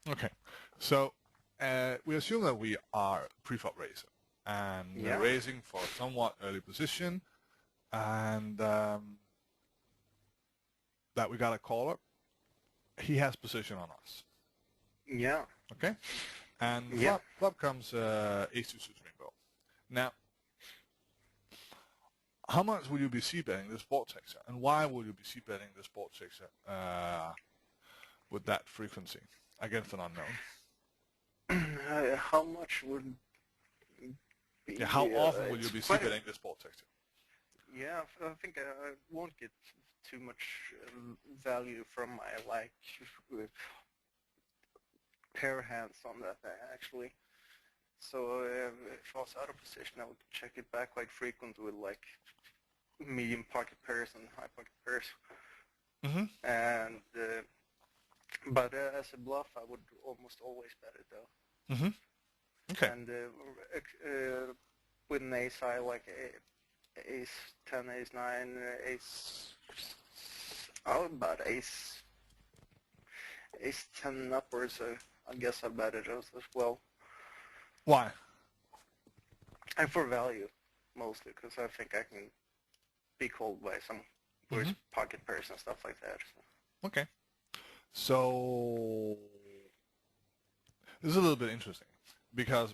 Okay, so we assume that we are pre-flop raising, and we're Yeah. raising for a somewhat early position, and that we got a caller. He has position on us. Yeah. Okay, and Yeah. flop comes ace two suited rainbow. Now, how much will you be c-betting this board chaser, and why will you be c-betting this board chaser with that frequency against an unknown? How much would Yeah, how be? often will you It's be quite. c-betting this board chaser? Yeah, I think I won't get too much value from my uh, pair hands on that actually. So if I was out of position, I would check it back quite frequent with like medium pocket pairs and high pocket pairs. Mm-hmm. And but as a bluff, I would almost always bet it though. Mm-hmm. Okay. And with an ace high, like ace 10, ace 9, ace, oh, about ace 10 upwards, I guess I bet it as well. Why? And for value, mostly, because I think I can be called by some worse pocket pairs and stuff like that. So. Okay. So this is a little bit interesting because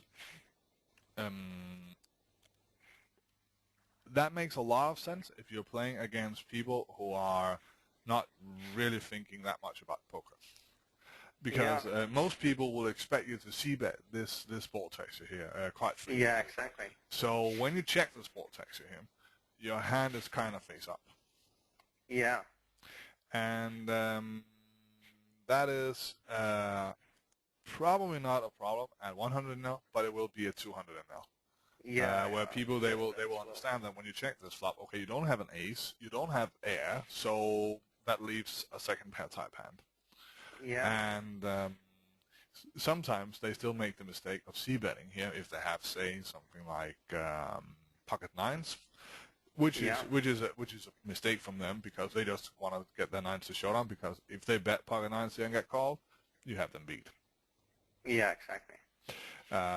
that makes a lot of sense if you're playing against people who are not really thinking that much about poker. Because most people will expect you to c-bet this board chaser here quite frequently. Yeah, exactly. So when you check this board chaser here, your hand is kind of face up. Yeah. And that is probably not a problem at 100 mil, but it will be at 200 mil. Yeah. Where people they will understand that when you check this flop, okay, you don't have an ace, you don't have air, so that leaves a second pair type hand. Yeah. And sometimes they still make the mistake of c-betting here if they have, say, something like pocket nines, which is a mistake from them because they just want to get their nines to showdown. Because if they bet pocket nines and get called, you have them beat. Yeah, exactly.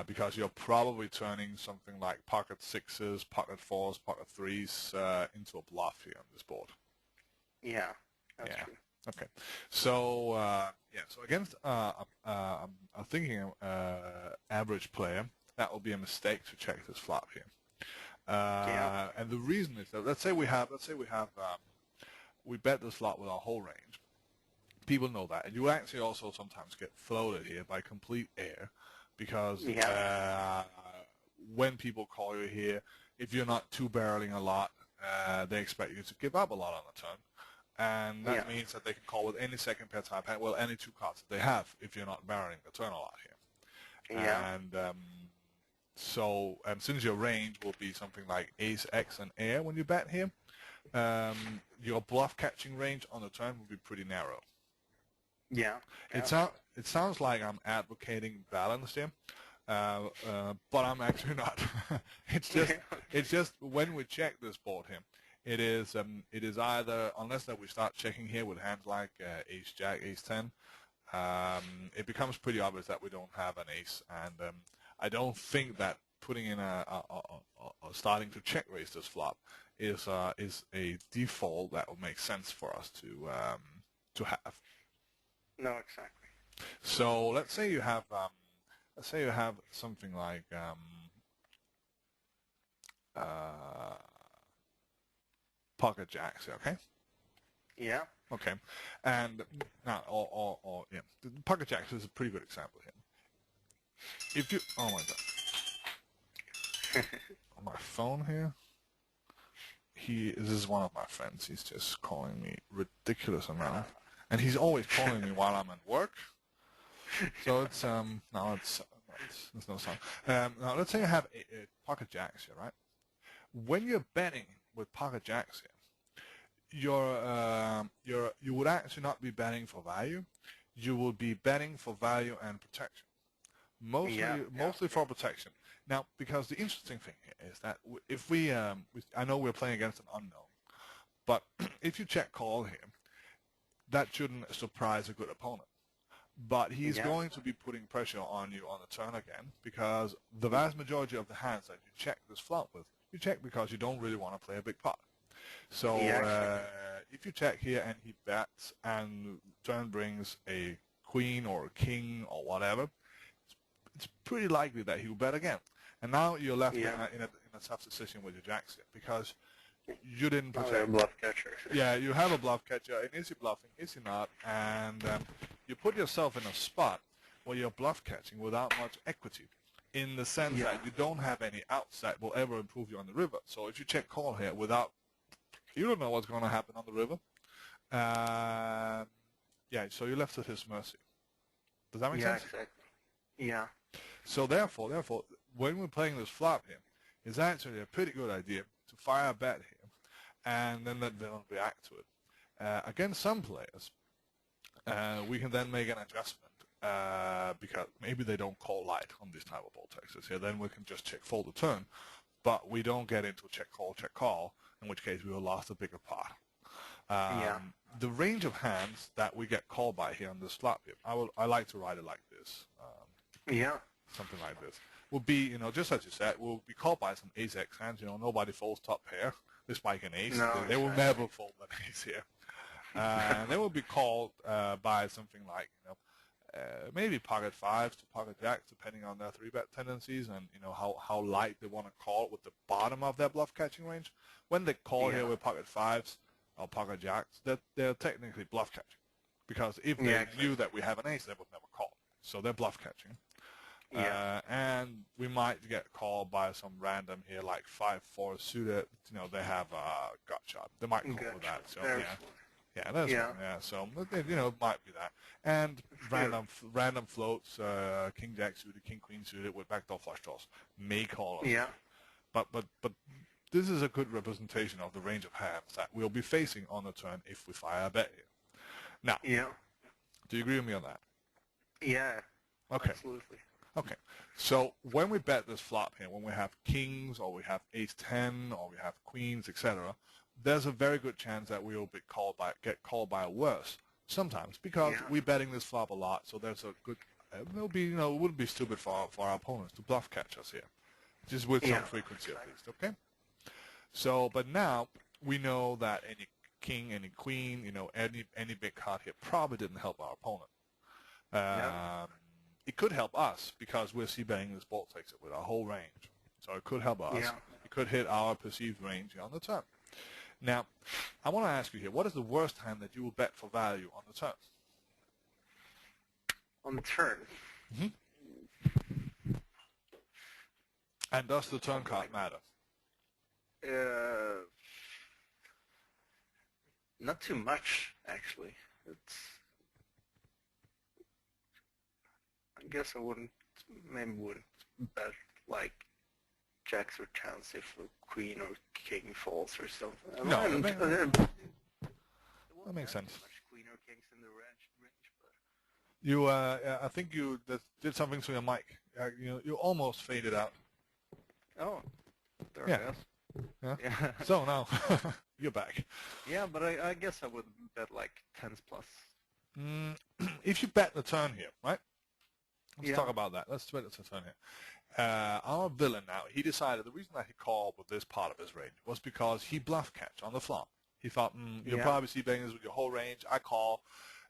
Because you're probably turning something like pocket sixes, pocket fours, pocket threes into a bluff here on this board. Yeah, that's true. Okay, so so against I'm thinking average player, that will be a mistake to check this flop here. And the reason is that let's say we bet this flop with our whole range. People know that, and you actually also sometimes get floated here by complete air, because when people call you here, if you're not two barreling a lot, they expect you to give up a lot on the turn. And that means that they can call with any second pair type hand, well, any two cards that they have, if you're not barreling the turn a lot here. Yeah. And so since your range will be something like ace, X, and air when you bet here, your bluff catching range on the turn will be pretty narrow. Yeah. It sounds like I'm advocating balance here, but I'm actually not. It's just when we check this board here, it is either, unless that we start checking here with hands like ace jack, ace 10, it becomes pretty obvious that we don't have an ace, and I don't think that putting in a starting to check raise this flop is a default that will make sense for us to have. No, exactly. So let's say you have something like pocket jacks, okay? Yeah. Okay, and now the pocket jacks is a pretty good example here. If you, oh my god, on my phone here, this is one of my friends. He's just calling me ridiculous amount, and he's always calling me while I'm at work. So it's there's no sound. Now let's say you have a pocket jacks here, right? When you're betting with pocket jacks here, you would actually not be betting for value. You will be betting for value and protection. Mostly for protection. Now, because the interesting thing here is that if I know we're playing against an unknown, but if you check call here, that shouldn't surprise a good opponent. but he's Yeah. going to be putting pressure on you on the turn again, because the vast majority of the hands that you check this flop with, you check because you don't really want to play a big pot. So Yeah. if you check here and he bets and turn brings a queen or a king or whatever, it's pretty likely that he'll bet again. And now you're left Yeah. in a tough decision with your jacks here, because you didn't Now they're protect. bluff catcher. Yeah, you have a bluff catcher, and is he bluffing, is he not? And you put yourself in a spot where you're bluff catching without much equity, in the sense Yeah. that you don't have any outs that will ever improve you on the river. So if you check call here without, you don't know what's going to happen on the river. Yeah, so you're left at his mercy. Does that make Yeah, sense? exactly. Yeah. So therefore, when we're playing this flop here, it's actually a pretty good idea to fire a bet here, and then let them react to it. Against some players, we can then make an adjustment, because maybe they don't call light on this type of ball textures here. Then we can just check fold the turn, but we don't get into check call, in which case we will lost a bigger pot. Yeah. The range of hands that we get called by here on this flop here, I like to write it like this. Yeah. Something like this will be, just as you said, we'll be called by some ace-x hands. Nobody folds top pair. They spike an ace. No, They will never fold an ace here. And they will be called by something like, maybe pocket fives to pocket jacks, depending on their 3-bet tendencies and, how light they want to call with the bottom of their bluff catching range. When they call here with pocket fives or pocket jacks, they're technically bluff catching, because if they knew that we have an ace, they would never call. So they're bluff catching. Yeah. And we might get called by some random here, like 5-4 suited. They have a gut shot. They might call with that. So that's one. Yeah. So it might be that. And random floats, king jack suited, king queen suited with backdoor flush draws may call us. Yeah. But this is a good representation of the range of hands that we'll be facing on the turn if we fire a bet here. Now, do you agree with me on that? Yeah. Okay. Absolutely. Okay, so when we bet this flop here, when we have kings or we have ace-10 or we have queens, etc., there's a very good chance that we will get called by a worse sometimes, because we're betting this flop a lot. So there's a good, it wouldn't be stupid for our opponents to bluff catch us here, just with some frequency at least. Okay. So, but now we know that any king, any queen, any big card here probably didn't help our opponent. It could help us because we're c-betting this ball takes it with our whole range. So it could help us. It could hit our perceived range on the turn. Now, I want to ask you here, what is the worst hand that you will bet for value on the turn? On the turn? And does the turn card matter? Not too much, actually. I guess I wouldn't bet like jacks or tens if a queen or king falls or something. No, that makes sense. Much queen or kings in the range, but you, I think you did something to your mic. You almost faded out. Oh, there it is. Yeah. So now you're back. Yeah, but I guess I would bet like tens plus. If you bet the turn here, right? Let's talk about that. Let's bet the turn here. Our villain now, he decided the reason that he called with this part of his range was because he bluff catch on the flop. He thought, you'll probably see bangers with your whole range. I call.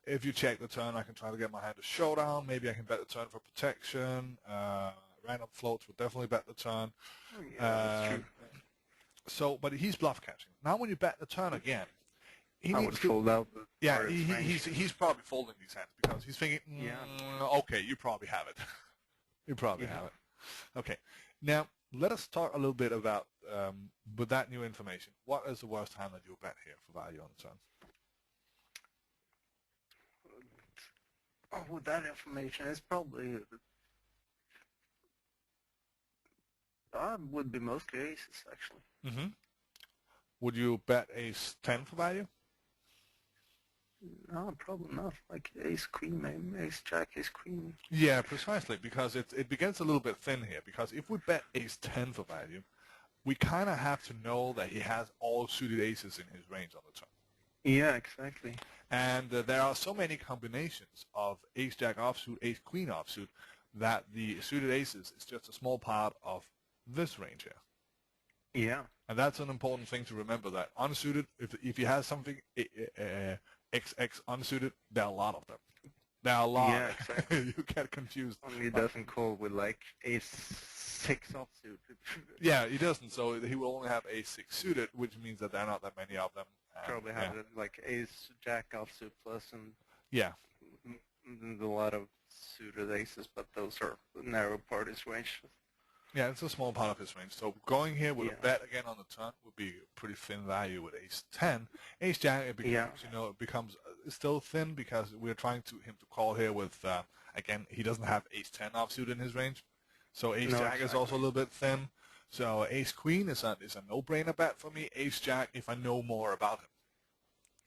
If you check the turn, I can try to get my hand to showdown. Maybe I can bet the turn for protection. Random floats would definitely bet the turn. That's true. So, but he's bluff catching. Now when you bet the turn again, I would fold out. Yeah, he's probably folding these hands because he's thinking, okay, you probably have it. You probably have it. Okay. Now, let us talk a little bit about, with that new information, what is the worst hand that you'll bet here for value on the turn? Oh, with that information, it's probably, would be mostly aces, actually. Would you bet ace-10 for value? No, probably not. Like ace-queen, maybe ace-jack, ace-queen. Yeah, precisely, because it begins a little bit thin here, because if we bet ace-10 for value, we kind of have to know that he has all suited aces in his range on the turn. Yeah, exactly. And there are so many combinations of ace-jack offsuit, ace-queen offsuit, that the suited aces is just a small part of this range here. Yeah. And that's an important thing to remember, that unsuited, if you have something XX unsuited, there are a lot of them. There are a lot. Yeah, exactly. You get confused. Only doesn't call with like ace-6 offsuit. Yeah, he doesn't. So he will only have ace-6 suited, which means that there are not that many of them. Probably have like ace-jack offsuit plus and yeah, a lot of suited aces, but those are narrow part of his range. yeah, it's a small part of his range. So going here with a bet again on the turn would be a pretty thin value with ace-10. Ace-jack, it becomes, it becomes still thin because we're trying him to call here with, again, he doesn't have ace-10 offsuit in his range. So ace-jack is also a little bit thin. So ace-queen is a no-brainer bet for me. Ace-jack, if I know more about him.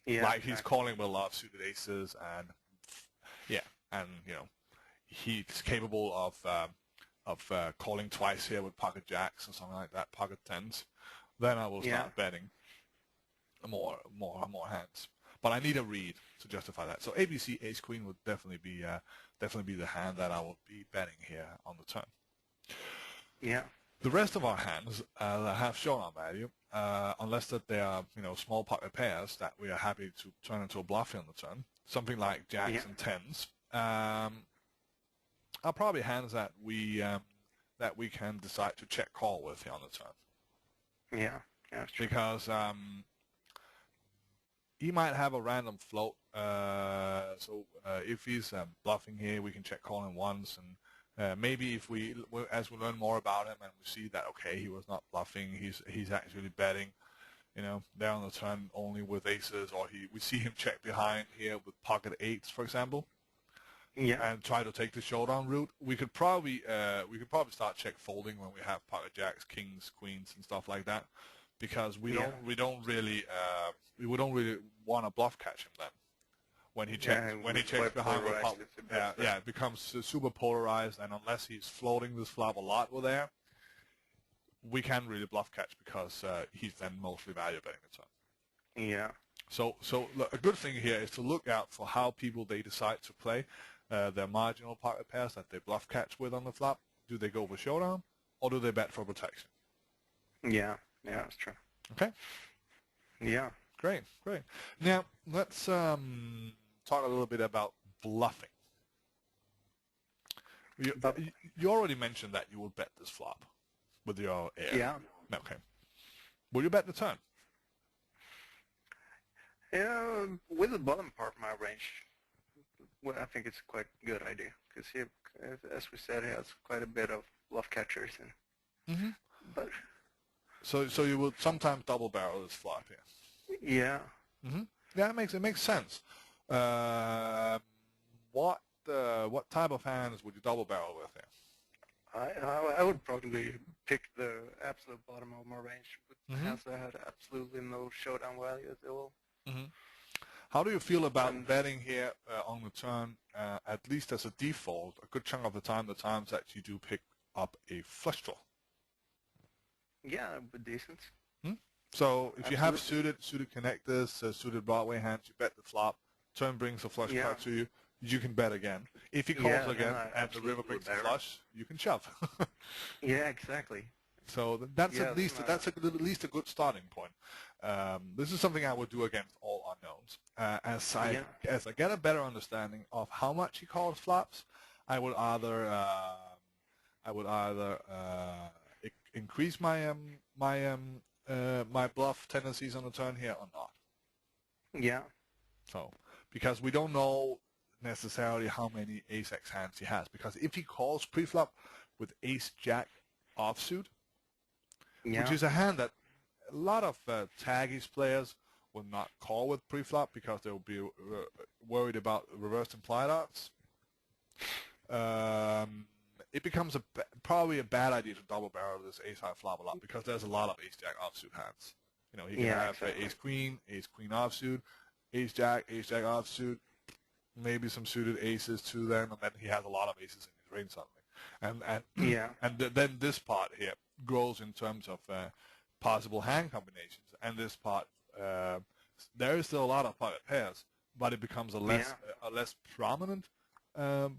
Yeah, like he's calling with a lot of suited aces, and and he's capable of calling twice here with pocket jacks or something like that, pocket tens. Then I will start betting more hands. But I need a read to justify that. So ABC ace queen would definitely be the hand that I will be betting here on the turn. Yeah. The rest of our hands that have showdown value, unless that they are small pocket pairs that we are happy to turn into a bluff here on the turn, something like jacks and tens, are probably hands that we can decide to check call with here on the turn. Yeah, that's true. Because he might have a random float. So if he's bluffing here, we can check call him once, and maybe as we learn more about him and we see that he was not bluffing, he's actually betting, there on the turn only with aces, or we see him check behind here with pocket eights, for example, and try to take the showdown route. We could probably start check folding when we have pocket jacks, kings, queens, and stuff like that, because we don't really want to bluff catch him then. When he checks behind with pop, it becomes super polarized, and unless he's floating this flop a lot with air, we can't really bluff catch because he's then mostly value betting the turn. Yeah. So a good thing here is to look out for how people they decide to play their marginal pocket pairs that they bluff catch with on the flop. Do they go for showdown, or do they bet for protection? Yeah, that's true. Okay. Yeah. Great. Now let's talk a little bit about bluffing. You already mentioned that you would bet this flop with your air. Yeah. Okay. Will you bet the turn? Yeah, with the bottom part of my range, well, I think it's a quite good idea because he, as we said, he has quite a bit of bluff catchers. But so you would sometimes double barrel this flop here. Yeah. Yeah, it makes sense. What type of hands would you double barrel with here? I would probably pick the absolute bottom of my range, with hands that had absolutely no showdown value at all. How do you feel about betting here on the turn, at least as a default, a good chunk of the times that you do pick up a flush draw? Yeah, but decent. So if you have suited connectors, suited Broadway hands, you bet the flop, turn brings a flush card to you, you can bet again. If he calls again and the river brings a flush, you can shove. Yeah, exactly. So that's at least a good starting point. This is something I would do against all unknowns. As I get a better understanding of how much he calls flops, I would either increase my my bluff tendencies on the turn here or not. Yeah. So because we don't know necessarily how many ace-x hands he has, because if he calls pre-flop with ace-jack offsuit, which is a hand that a lot of taggies players will not call with pre-flop because they will be worried about reversed implied odds, it becomes probably a bad idea to double barrel this ace-high flop a lot, because there's a lot of ace-jack offsuit hands. He can have ace-queen offsuit, ace-jack offsuit, maybe some suited aces too then, and then he has a lot of aces in his range suddenly. And then this part here grows in terms of possible hand combinations, and this part There is still a lot of pocket pairs, but it becomes a less prominent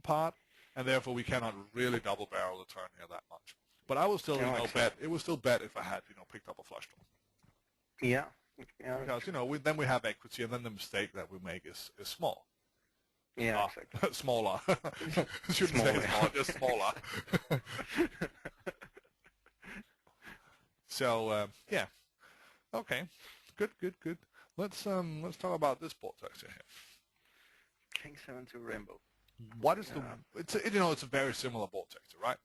part, and therefore we cannot really double barrel the turn here that much. But I will still, bet. It will still bet if I had, picked up a flush draw. Yeah. Because then we have equity, and then the mistake that we make is small. Yeah, exactly. Smaller. Shouldn't say small, just smaller. So yeah, okay, good. Let's talk about this board texture here. King 7 to rainbow. What is it's a very similar board texture, right?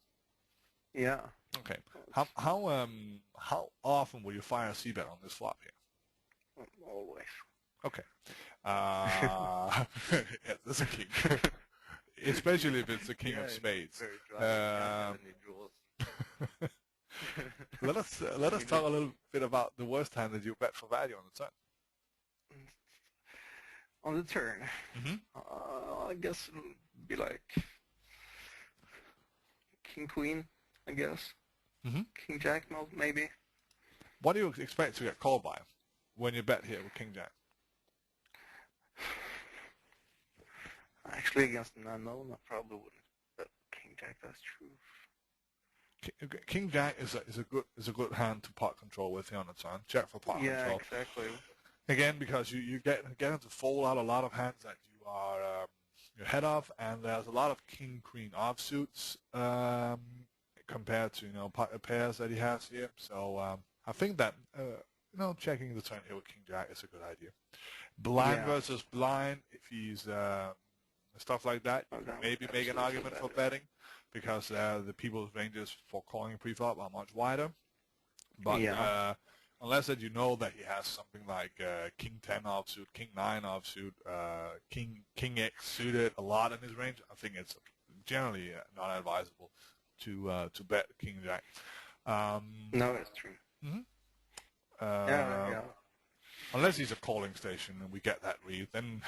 Yeah. Okay. How often will you fire a c-bet on this flop here? Always. Okay. Yeah, that's a king. Especially if it's a king of spades. Let us talk a little bit about the worst hand that you bet for value on the turn. On the turn, I guess it'll be like king queen. I guess king jack, maybe. What do you expect to get called by when you bet here with king jack? Actually, against an unknown, I probably wouldn't. But king jack, that's true. King jack is a good hand to pot control with here on the turn. Check for pot control. Yeah, exactly. Again, because you get to fold out a lot of hands that you are you're ahead of, and there's a lot of king queen offsuits compared to pairs that he has here. So I think that checking the turn here with king jack is a good idea. Blind versus blind, if he's stuff like that, you can maybe make an argument for betting, because the people's ranges for calling pre-flop are much wider. But unless that that he has something like king 10 offsuit, king 9 offsuit, king X suited a lot in his range, I think it's generally not advisable to bet king jack. No, that's true. Unless he's a calling station and we get that read, then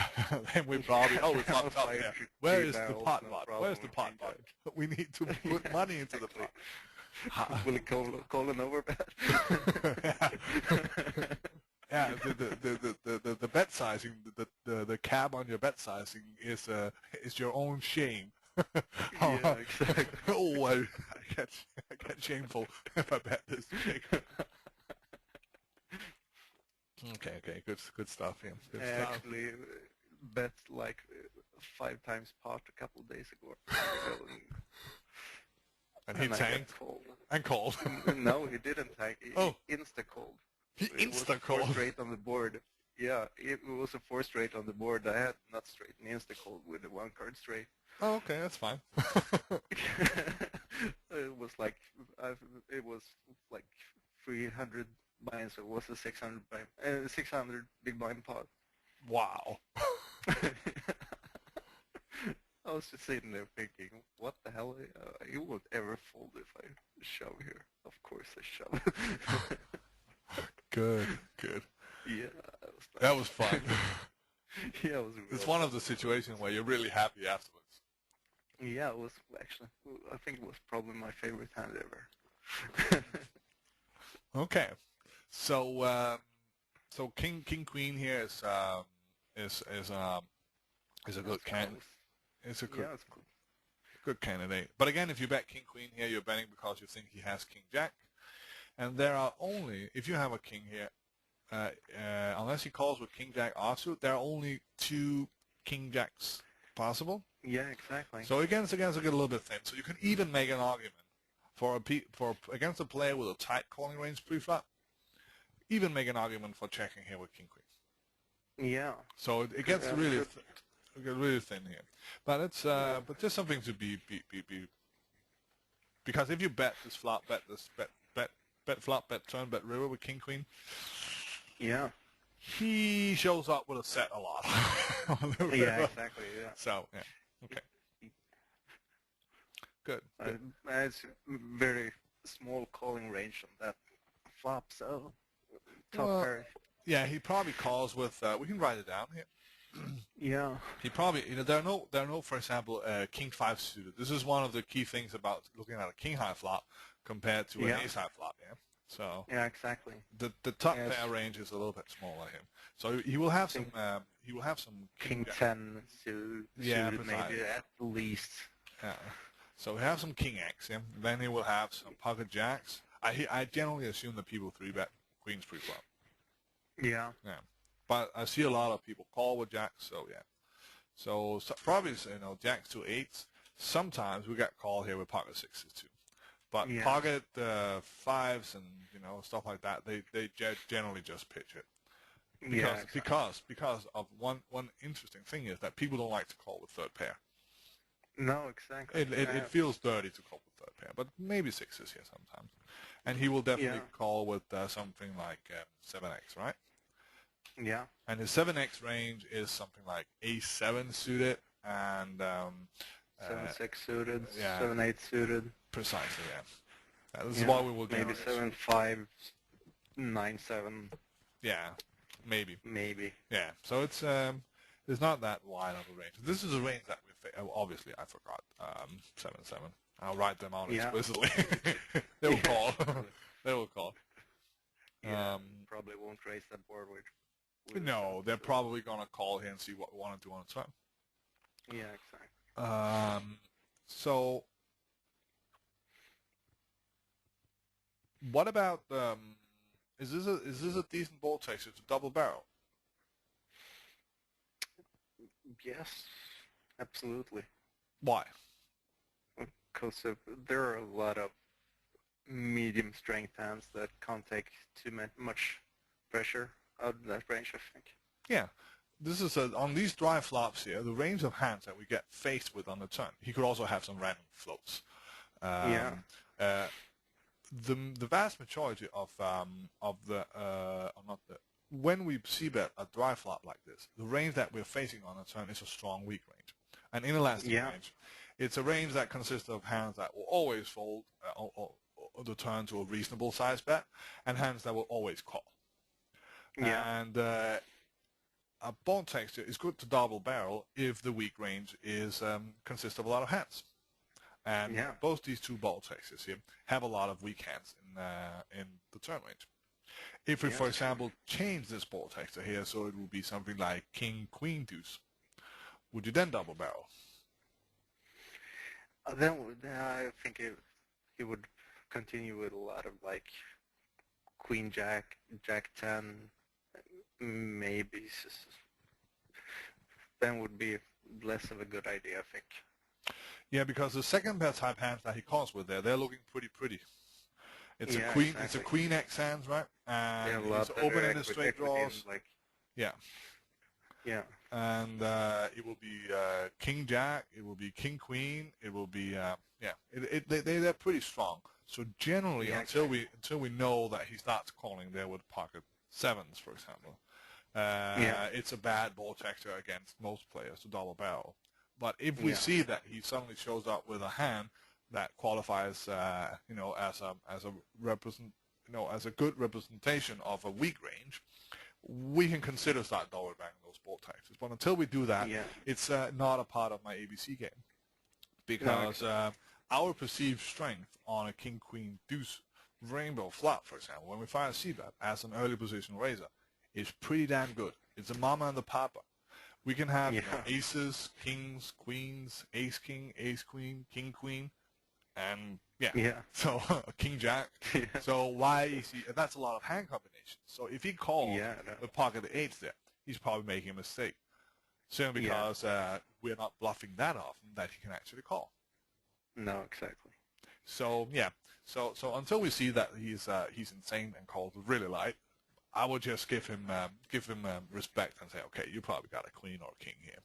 we probably we fucked up there. Where is the pot bot? Where's the pot bot? We need to put money into the pot. Will it call an overbet? Yeah, the bet sizing, the cap on your bet sizing is your own shame. Yeah, exactly. Oh, I get shameful if I bet this big. Okay, good stuff. Yeah, good stuff. Actually bet like 5 times pot a couple of days ago. And he tanked and called. No, he didn't tank. He insta-called. He insta-called? 4 straight on the board. Yeah, it was a 4 straight on the board. I had not straight and insta-called with a 1 card straight. Oh, okay, that's fine. It was like 300 blinds, so it was a 600 big blind pot. Wow. I was just sitting there thinking, what the hell? You won't ever fold if I shove here. Of course I shove. Good. Yeah. That was fun. Yeah, it was. It's one of the situations where you're really happy afterwards. Yeah, it was actually. I think it was probably my favorite hand ever. Okay, so king queen here is a good candidate. It's a good candidate. But again, if you bet king queen here, you're betting because you think he has king jack, and there are only, if you have a king here, unless he calls with king jack offsuit, there are only 2 king jacks possible. Yeah, exactly. So against a little bit thin. So you can even make an argument for against a player with a tight calling range pre-flop. Even make an argument for checking here with king queen. Yeah. So it gets really thin here. But it's but just something to be because if you bet this flop, bet flop, bet turn, bet river with king queen. Yeah. He shows up with a set a lot. Yeah, exactly. Yeah. So yeah. Okay. Good. It's very small calling range on that flop, so top pair. Yeah, he probably calls with. We can write it down here. Yeah. He probably, there are no, for example, king 5 suited. This is one of the key things about looking at a king high flop compared to an ace high flop. Yeah. So Yeah, exactly. the top Yes. pair range is a little bit smaller here. So he will have I some think king King jack. 10 Yeah, suited maybe precisely. at least. Yeah. So we have some king X, yeah. Then he will have some pocket jacks. I generally assume that people three bet queens pre-flop. Yeah. Yeah. But I see a lot of people call with jacks, so yeah. So probably jacks to eights. Sometimes we get called here with pocket sixes too. But Yeah. pocket fives and stuff like that, they generally just pitch it. Yeah, Because of one interesting thing is that people don't like to call with third pair. No, exactly. It feels dirty to call with third pair, but maybe sixes here sometimes. And he will definitely call with something like 7x, right? Yeah. And his 7x range is something like A7 suited and 7-6 suited, yeah, 7-8 suited. precisely, yeah. This is what we will maybe generate. 7-5, 9-7. Yeah, maybe. Maybe. Yeah, so it's not that wide of a range. This is a range that obviously I forgot 7-7. I'll write them out explicitly. They will call. They will call. Yeah, probably won't raise that board with no, they're probably gonna call here and see what we want to do on its own. Yeah, exactly. So what about is this a decent ball taster to double barrel? Yes, absolutely. Why? Because there are a lot of medium strength hands that can't take too much pressure out of that range, I think. Yeah. This is on these dry flops here, the range of hands that we get faced with on the turn. He could also have some random floats. The vast majority of when we see bet a dry flop like this, the range that we're facing on a turn is a strong weak range, an inelastic range. It's a range that consists of hands that will always fold the turn to a reasonable size bet, and hands that will always call. And a ball texture is good to double barrel if the weak range consists of a lot of hands. And both these two ball textures here have a lot of weak hands in the turn range. If we, for example, change this ball texture here, so it will be something like king, queen, deuce, would you then double barrel? Then I think he would continue with a lot of like queen, jack, jack 10, maybe. Then would be less of a good idea, I think. Yeah, because the second pair type hands that he calls with they're looking pretty. It's It's a queen X hands, right? And he's opening the straight draws. Yeah. And it will be king jack. It will be king queen. It will be they're pretty strong. So generally, until we know that he starts calling there with pocket sevens, for example, it's a bad ball texture against most players to double barrel. But if we see that he suddenly shows up with a hand that qualifies, as a good representation of a weak range, we can consider start double barreling those ball textures. But until we do that, it's not a part of my ABC game, because our perceived strength on a king, queen, deuce, rainbow flop, for example, when we fire a c-bet as an early position raiser, is pretty damn good. It's a mama and the papa. We can have aces, kings, queens, ace king, ace queen, king queen, and so king jack. So why is he? That's a lot of hand combinations. So if he calls with pocket eights there, he's probably making a mistake. Simply because we're not bluffing that often that he can actually call. No, exactly. So so until we see that he's insane and calls really light, I would just give him respect and say, okay, you probably got a queen or a king here.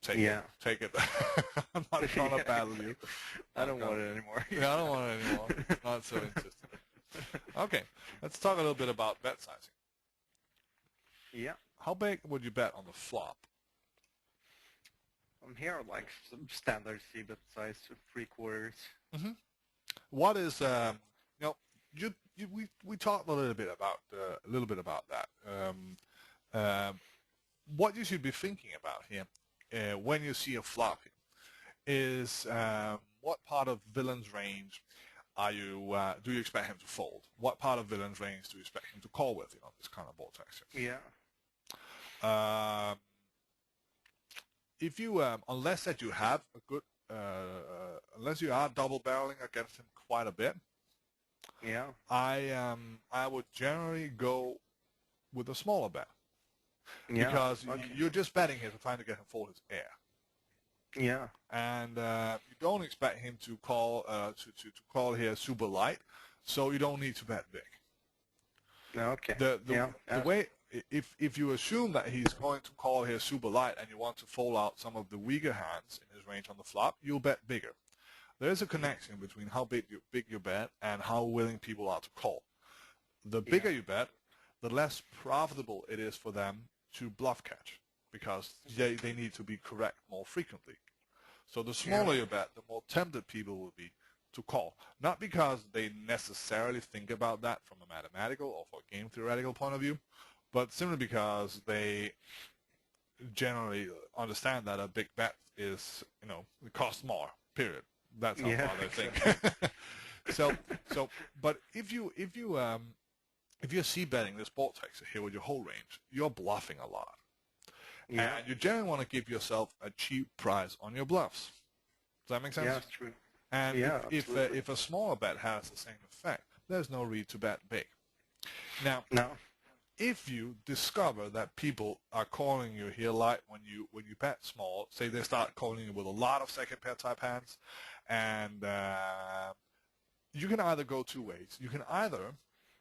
Take it. I'm not trying to battle you. I don't want it anymore. I don't want it anymore. Not so interested. Okay, let's talk a little bit about bet sizing. Yeah. How big would you bet on the flop? Here, like some standard c-bet size, 3/4. Mm-hmm. What is we talked a little bit about that. What you should be thinking about here when you see a flop here is what part of villain's range do you expect him to fold? What part of villain's range do you expect him to call with? This kind of board texture. Yeah. If you unless that you have a good unless you are double barreling against him quite a bit, Yeah. I would generally go with a smaller bet. Yeah. Because you're just betting here to trying to get him fold his air. Yeah. And you don't expect him to call to call here super light, so you don't need to bet big. Okay. The way if you assume that he's going to call here super light and you want to fold out some of the weaker hands in his range on the flop, you'll bet bigger. There is a connection between how big you bet and how willing people are to call. The bigger you bet, the less profitable it is for them to bluff catch, because they need to be correct more frequently. So the smaller you bet, the more tempted people will be to call. Not because they necessarily think about that from a mathematical or for a game theoretical point of view, but simply because they generally understand that a big bet is, it costs more, period. That's how far they think. But if you're c-betting this board texture here with your whole range, you're bluffing a lot. Yeah. And you generally want to give yourself a cheap price on your bluffs. Does that make sense? Yeah, that's true. And if a smaller bet has the same effect, there's no reason to bet big. Now, if you discover that people are calling you here light when you bet small, say they start calling you with a lot of second pair type hands, and you can either go two ways. You can either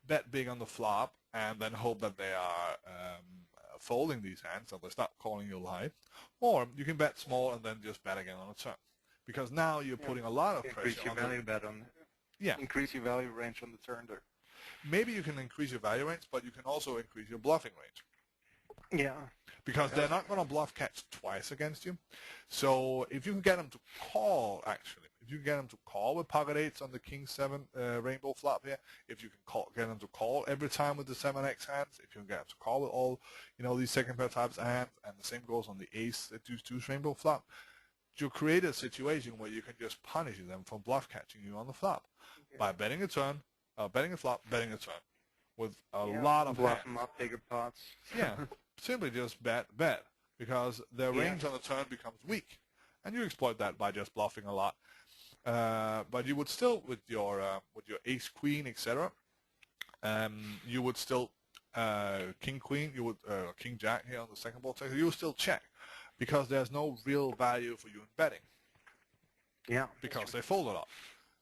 bet big on the flop and then hope that they are folding these hands and they start calling you light, or you can bet small and then just bet again on a turn, because now you're putting a lot of pressure on value bet on increase your value range on the turn there. Maybe you can increase your value range, but you can also increase your bluffing range. Yeah. Because they're not going to bluff catch twice against you. So if you can get them to call, actually, if you can get them to call with pocket eights on the king 7 rainbow flop here, if you can get them to call every time with the 7x hands, if you can get them to call with all these second pair types hands, and the same goes on the ace deuce rainbow flop, you create a situation where you can just punish them for bluff catching you on the flop by betting a turn, betting a flop, betting a turn with a lot of bluff them up, bigger pots. Yeah, simply just bet, because their range on the turn becomes weak, and you exploit that by just bluffing a lot. But you would still, with your ace queen, etc., you would still king queen, you would king jack here on the second board texture, you would still check, because there's no real value for you in betting. Yeah. Because they fold a lot.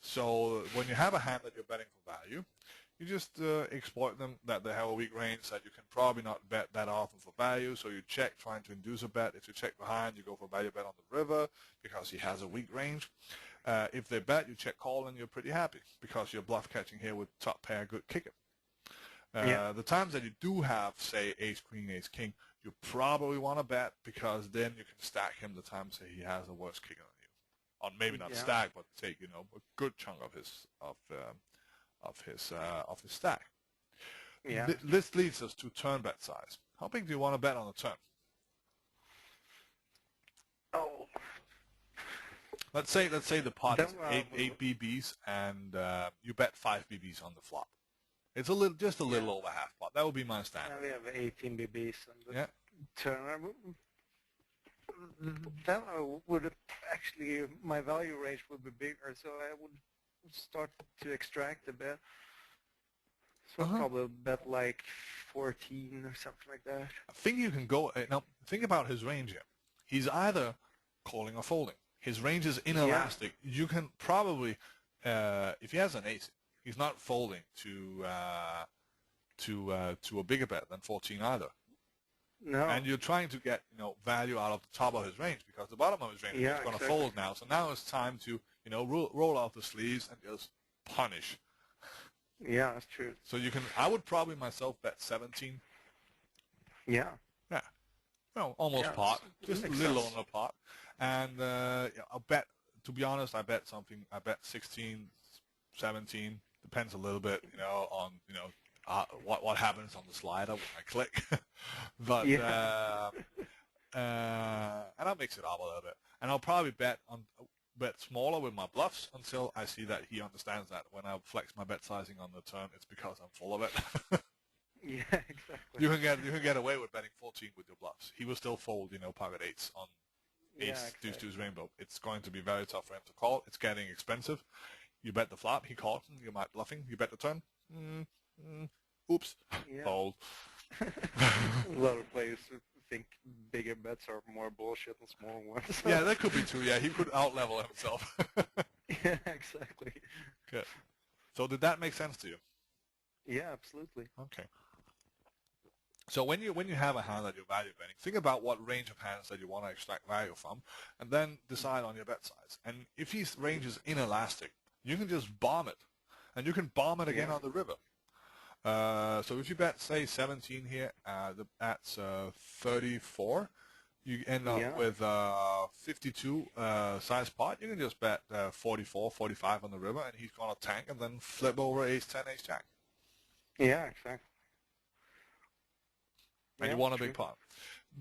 So when you have a hand that you're betting for value, you just exploit them, that they have a weak range, that you can probably not bet that often for value, so you check trying to induce a bet. If you check behind, you go for a value bet on the river because he has a weak range. If they bet, you check call and you're pretty happy because you're bluff catching here with top pair good kicker. The times that you do have, say, ace queen, ace king, you probably want to bet, because then you can stack him the times that he has a worse kicker on you. Or maybe not stack, but take a good chunk of his stack. Yeah. This leads us to turn bet size. How big do you want to bet on a turn? Oh. Let's say the pot is 8 BBs and you bet 5 BBs on the flop. It's just a little over half pot. That would be my standard. We have 18 BBs on the turn. Then I would actually, my value range would be bigger, so I would start to extract a bit. So probably bet like 14 or something like that. I think you can go, now think about his range here. He's either calling or folding. His range is inelastic. You can probably, if he has an ace, he's not folding to a bigger bet than 14 either. No. And you're trying to get value out of the top of his range, because the bottom of his range is going to fold now. So now it's time to roll out the sleeves and just punish. Yeah, that's true. So I would probably myself bet 17. Yeah. Yeah. Almost pot, just a little on the pot. And I'll bet, to be honest, I bet 16, 17. Depends a little bit, on what happens on the slider when I click. But and I'll mix it up a little bit. And I'll probably bet on bet smaller with my bluffs until I see that he understands that when I flex my bet sizing on the turn, it's because I'm full of it. Yeah, exactly. You can get away with betting 14 with your bluffs. He will still fold, pocket eights on Yeah, ace, deuce, exactly. deuce, rainbow. It's going to be very tough for him to call. It's getting expensive. You bet the flop, he calls, you might bluffing. You bet the turn, oops, Yeah. fold. A lot of players think bigger bets are more bullshit than small ones. Yeah, that could be true. Yeah, he could out-level himself. Yeah, exactly. Good. So did that make sense to you? Yeah, absolutely. Okay. So when you have a hand that you're value betting, think about what range of hands that you want to extract value from, and then decide on your bet size. And if his range is inelastic, you can just bomb it, and you can bomb it again Yeah. on the river. So if you bet, say, 17 here, that's 34, you end up Yeah. with 52 size pot. You can just bet 44, 45 on the river, and he's going to tank and then flip over ace 10, ace jack. Yeah, exactly. And Yeah, you want a true. big pot.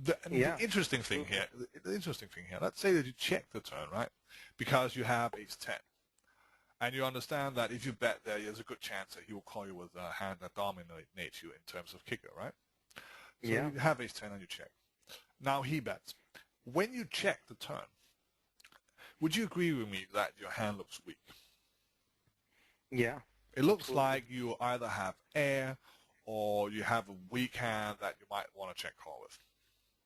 The interesting thing here, let's say that you check the turn, right? Because you have ace 10. And you understand that if you bet there's a good chance that he will call you with a hand that dominates you in terms of kicker, right? So Yeah. you have ace 10 and you check. Now he bets. When you check the turn, would you agree with me that your hand looks weak? Yeah. It looks Absolutely. like you either have air or you have a weak hand that you might want to check call with.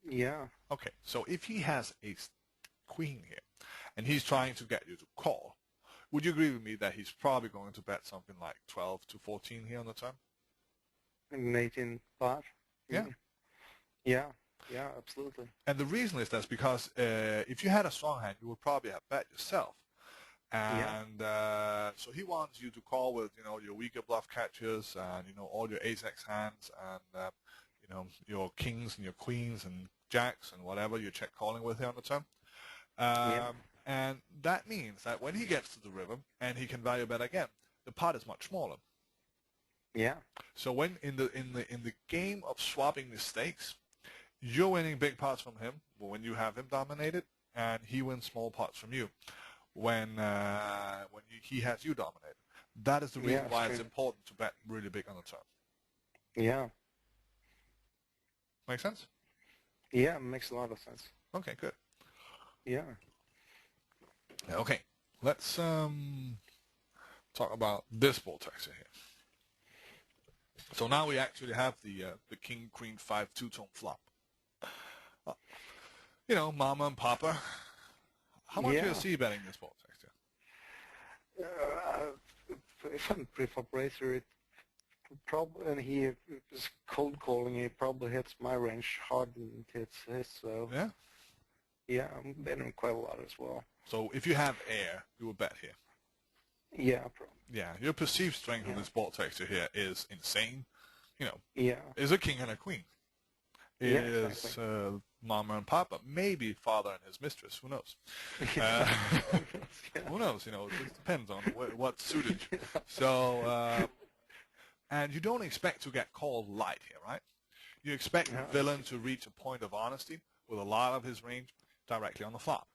Yeah. Okay, so if he has ace queen here and he's trying to get you to call, would you agree with me that he's probably going to bet something like 12 to 14 here on the turn? An 18 pot. Yeah. Yeah. Yeah, absolutely. And the reason is that's because if you had a strong hand, you would probably have bet yourself. And so he wants you to call with, your weaker bluff catchers and, all your ace-x hands and, your kings and your queens and jacks and whatever you're check calling with here on the turn. And that means that when he gets to the river and he can value bet again, the pot is much smaller. Yeah. So when in the game of swapping mistakes, you're winning big pots from him when you have him dominated, and he wins small pots from you when he has you dominated. That is the reason why it's important to bet really big on the turn. Yeah. Make sense? Yeah, makes a lot of sense. Okay, good. Yeah. Okay, let's talk about this ball texture here. So now we actually have the king queen 5 two-tone flop. Mama and Papa. How much do you see betting this ball texture? If I'm pre-flop racer, it probably, and he is cold calling, he probably hits my range harder than it hits his. So yeah, I'm betting quite a lot as well. So if you have air, you will bet here. Yeah, probably. Yeah, your perceived strength of this ball texture here is insane. It's a king and a queen. It is Mama and Papa, maybe father and his mistress. Who knows? Who knows? It depends on what suited you. So, and you don't expect to get called light here, right? You expect the villain to reach a point of honesty with a lot of his range directly on the flop.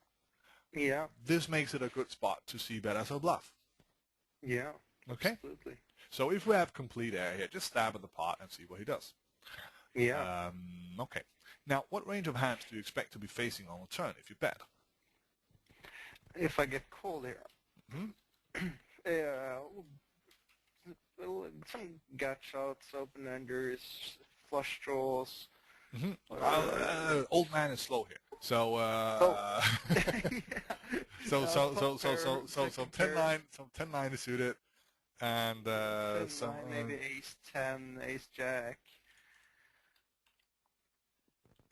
Yeah. This makes it a good spot to see bet as a bluff. Yeah. Okay. Absolutely. So if we have complete air here, just stab at the pot and see what he does. Yeah. Okay. Now, what range of hands do you expect to be facing on the turn if you bet? If I get called here, some gut shots, open enders, flush draws. Old man is slow here. So some 10-9 is suited, and maybe ace 10, ace jack.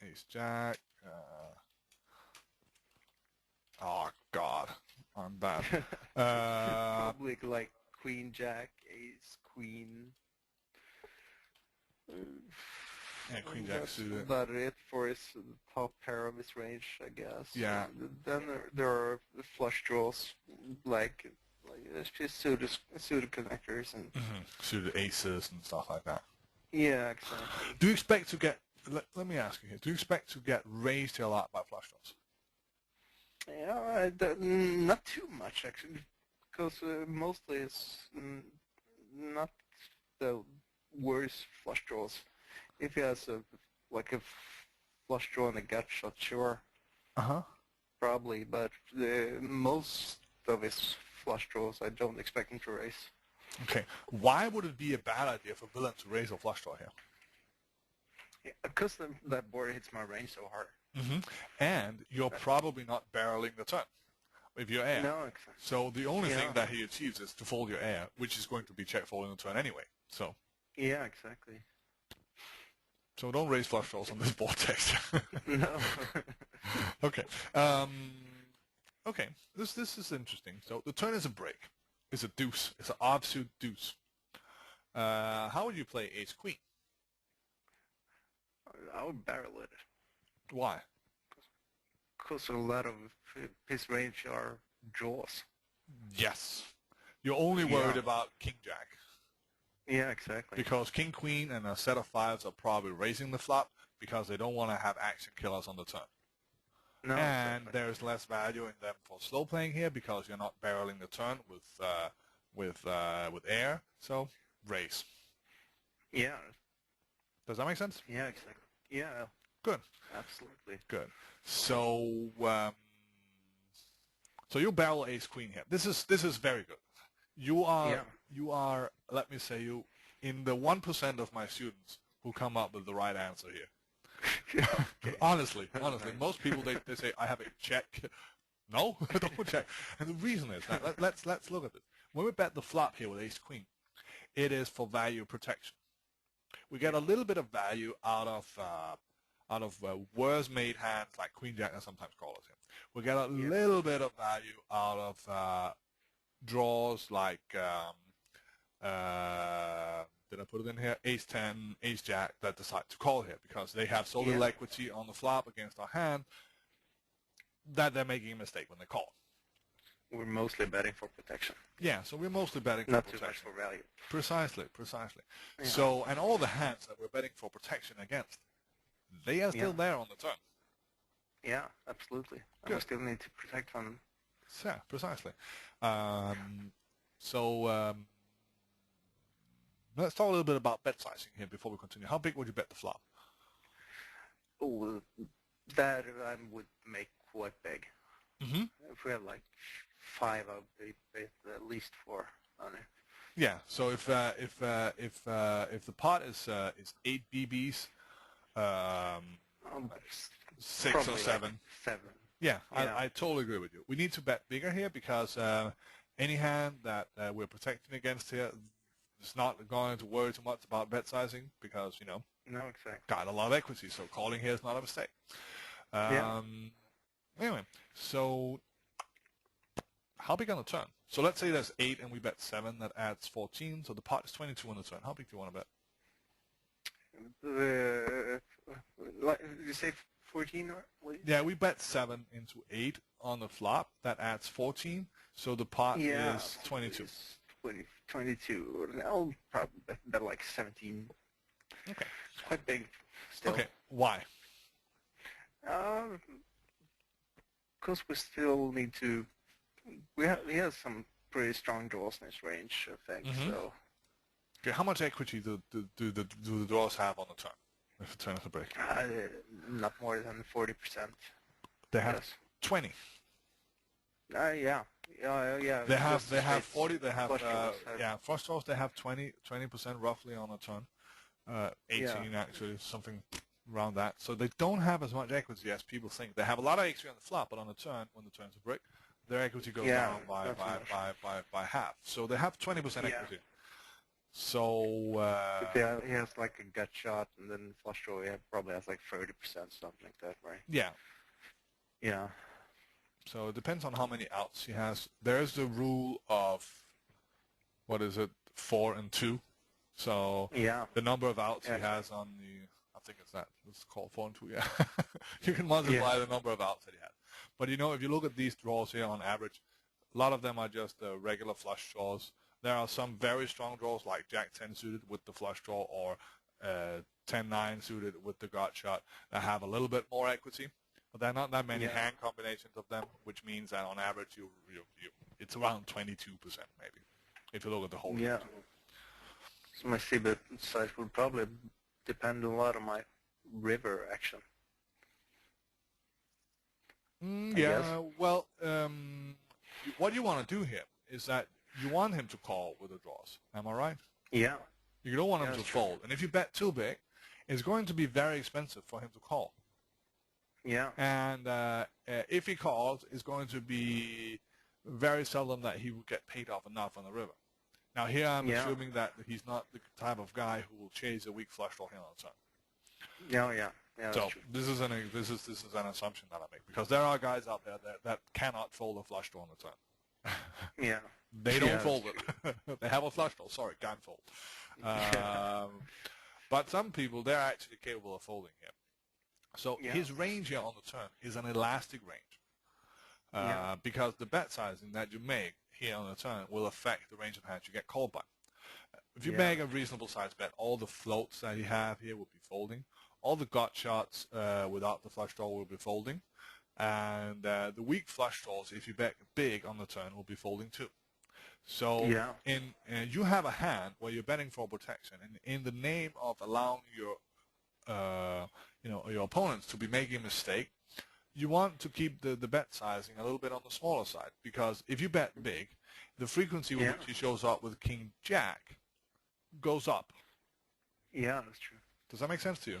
Ace jack. Oh God, I'm bad. Probably like queen jack, ace queen. Yeah, queen jack suited. That's about it for his top pair of his range, I guess. Yeah. Then there are the flush draws, like just suited connectors and suited aces and stuff like that. Yeah, exactly. Do you expect to get? Let me ask you here. Do you expect to get raised here a lot by flush draws? Yeah, not too much actually, because mostly it's not the worst flush draws. If he has a flush draw and a gut shot, sure, Uh-huh. probably, but most of his flush draws, I don't expect him to raise. Okay. Why would it be a bad idea for villain to raise a flush draw here? Yeah, because that board hits my range so hard. Mm-hmm. And you're probably not barreling the turn with your air. No, exactly. So the only thing Yeah. that he achieves is to fold your air, which is going to be check folding the turn anyway. So Yeah, exactly. don't raise flush draws on this board text. No. Okay. Okay. This is interesting. So the turn is a break. It's a deuce. It's an offsuit deuce. How would you play ace queen? I would barrel it. Why? Because a lot of his range are draws. Yes. You're only worried about king jack. Yeah, exactly. Because king queen and a set of fives are probably raising the flop because they don't want to have action killers on the turn. No, And exactly. there's less value in them for slow playing here because you're not barreling the turn with air. So raise. Yeah. Does that make sense? Yeah, exactly. Yeah, Good. absolutely. Good. So so you barrel ace queen here. This is very good. You are let me say you in the 1% of my students who come up with the right answer here. Okay. Honestly, most people they say I have a check. No, don't check. And the reason is that let's look at this. When we bet the flop here with ace queen, it is for value protection. We get a little bit of value out of worse made hands like queen jack and sometimes callers here. We get a little bit of value out of draws like did I put it in here? Ace 10, ace jack that decide to call here because they have so little equity on the flop against our hand that they're making a mistake when they call. We're mostly betting for protection. Yeah, so we're mostly betting for Not protection. too much for value. Precisely. Yeah. So, and all the hands that we're betting for protection against, they are still there on the turn. Yeah, absolutely. Good. And we still need to protect from. Yeah, precisely. Let's talk a little bit about bet sizing here before we continue. How big would you bet the flop? Oh, that I would make quite big. Mm-hmm. If we have like 5, I would bet at least 4 on it. Yeah. So if the pot is 8 BBs, 6 or 7. Like 7. Yeah, I totally agree with you. We need to bet bigger here because any hand that we're protecting against here is not going to worry too much about bet sizing because, you know, No, exactly. got a lot of equity, so calling here is not a mistake. Anyway, so how big on the turn? So let's say there's 8 and we bet 7, that adds 14, so the pot is 22 on the turn. How big do you want to bet? Like you say 14 or what? Yeah, we bet 7 into 8 on the flop. That adds 14, so the pot is 22. 22. I'll probably bet like 17. Okay. Quite big still. Okay, why? Because we still need to. He has some pretty strong draws in his range, I think. So. Okay, how much equity do the draws have on the turn? If the turn is a break. Not more than 40%. They have 20. Yeah. They have 40. They have flush draws. They have 20% roughly on a turn. 18 actually, something around that. So they don't have as much equity as people think. They have a lot of equity on the flop, but on the turn, when the turn's a break, their equity goes down by half. So they have 20% equity. So if he has like a gut shot and then flush draw, he probably has like 30%, something like that, right? Yeah. Yeah. So it depends on how many outs he has. There's the rule of, what is it, 4 and 2. So the number of outs he has on the, I think it's that. It's called 4 and 2, yeah. You can multiply the number of outs that he has. But, you know, if you look at these draws here on average, a lot of them are just regular flush draws. There are some very strong draws like Jack 10 suited with the flush draw or 10-9 suited with the gut shot that have a little bit more equity. but there are not that many Yeah. hand combinations of them, which means that on average it's around 22% maybe, if you look at the whole Yeah. range. So my c-bet size would probably depend a lot on my river action. I guess. Yeah, well, what you want to do here is that you want him to call with the draws. Am I right? Yeah. You don't want him to That's fold. And if you bet too big, it's going to be very expensive for him to call. Yeah. And if he calls, it's going to be very seldom that he will get paid off enough on the river. Now here I'm assuming that he's not the type of guy who will chase a weak flush draw here on the turn. Yeah. So this is an assumption that I make, because there are guys out there that cannot fold a flush draw on the turn. Yeah. They don't fold it. They have a flush draw. Sorry, can't fold. But some people, they're actually capable of folding here. So his range here on the turn is an elastic range, because the bet sizing that you make here on the turn will affect the range of hands you get called by. If you make a reasonable size bet, all the floats that you have here will be folding. All the gut shots without the flush draw will be folding. And the weak flush draws, if you bet big on the turn, will be folding too. So you have a hand where you're betting for protection, and in the name of allowing your your opponents to be making a mistake, you want to keep the bet sizing a little bit on the smaller side, because if you bet big, the frequency with which he shows up with King Jack goes up. Yeah, that's true. Does that make sense to you?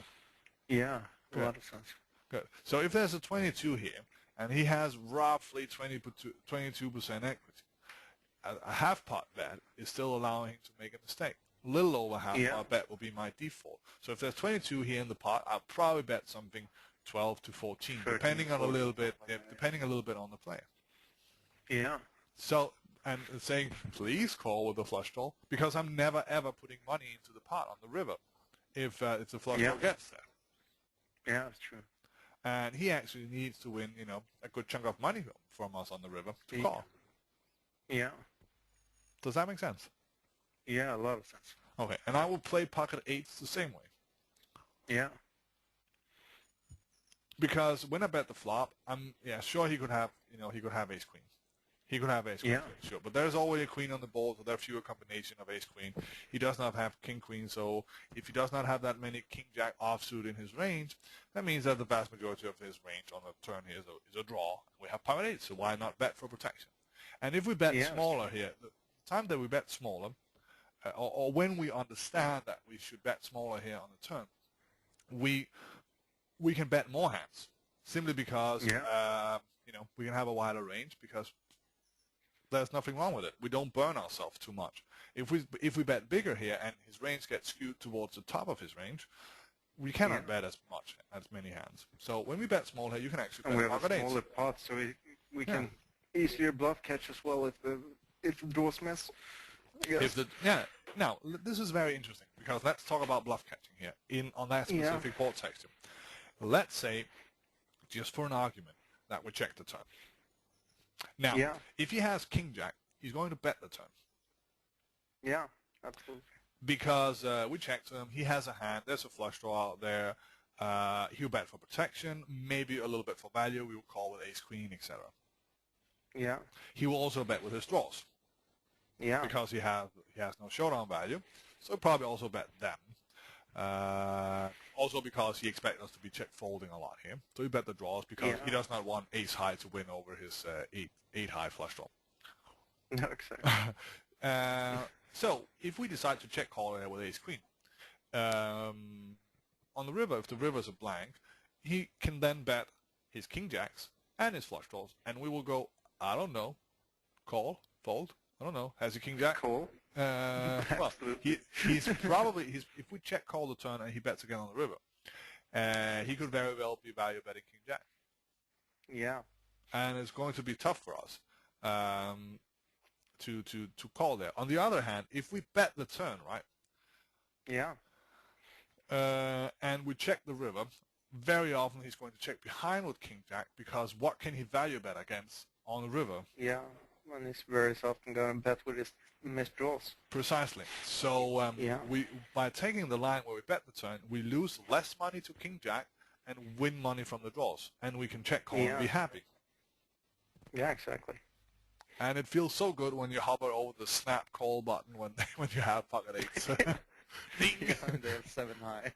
Yeah, a lot of sense. Good. So if there's a 22 here, and he has roughly 22% equity, a half-pot bet is still allowing him to make a mistake. A little over half-pot bet will be my default. So if there's 22 here in the pot, I'll probably bet something 12 to 14, depending on a little bit on the player. Yeah. So, and saying, please call with the flush draw, because I'm never ever putting money into the pot on the river if the flush draw gets there. Yeah, that's true. And he actually needs to win, a good chunk of money from us on the river to call. Yeah. Does that make sense? Yeah, a lot of sense. Okay, and I will play pocket eights the same way. Yeah. Because when I bet the flop, sure he could have, he could have ace queen. He could have ace queen, sure. But there's always a queen on the board, so there are fewer combinations of ace queen. He does not have king queen, so if he does not have that many king jack offsuit in his range, that means that the vast majority of his range on the turn here is a draw. We have power eight, so why not bet for protection? And if we bet smaller here, the time that we bet smaller, or when we understand that we should bet smaller here on the turn, we can bet more hands, simply because we can have a wider range, because there's nothing wrong with it. We don't burn ourselves too much. If we bet bigger here and his range gets skewed towards the top of his range, we cannot bet as many hands. So when we bet small here, you can actually bet pocket eights. We have a smaller pot, so we can easier bluff catch as well if the draws mess. Now this is very interesting, because let's talk about bluff catching here on that specific board section. Let's say, just for an argument, that we check the turn. Now, if he has king jack, he's going to bet the turn. Yeah, absolutely. Because we checked him, he has a hand, there's a flush draw out there, he'll bet for protection, maybe a little bit for value, we will call with ace queen, etc. Yeah. He will also bet with his draws. Yeah. Because he has no showdown value, so he'll probably also bet them. Also because he expects us to be check folding a lot here. So he bet the draws because he does not want ace high to win over his eight high flush draw. No, exactly. So if we decide to check call here with ace queen, on the river, if the rivers are blank, he can then bet his king jacks and his flush draws, and we will go, I don't know, call, fold, I don't know, has he king jack? Call. Well, he's probably, if we check call the turn and he bets again on the river, he could very well be value betting king jack. Yeah. And it's going to be tough for us to call there. On the other hand, if we bet the turn, right? Yeah. And we check the river, very often he's going to check behind with king jack, because what can he value bet against on the river? Yeah. And he's very often going to bet with his missed draws. Precisely. So we, by taking the line where we bet the turn, we lose less money to king jack and win money from the draws, and we can check call and Yeah. be happy. Yeah, exactly. And it feels so good when you hover over the snap call button when when you have pocket eights. Yeah, and they have 7 high.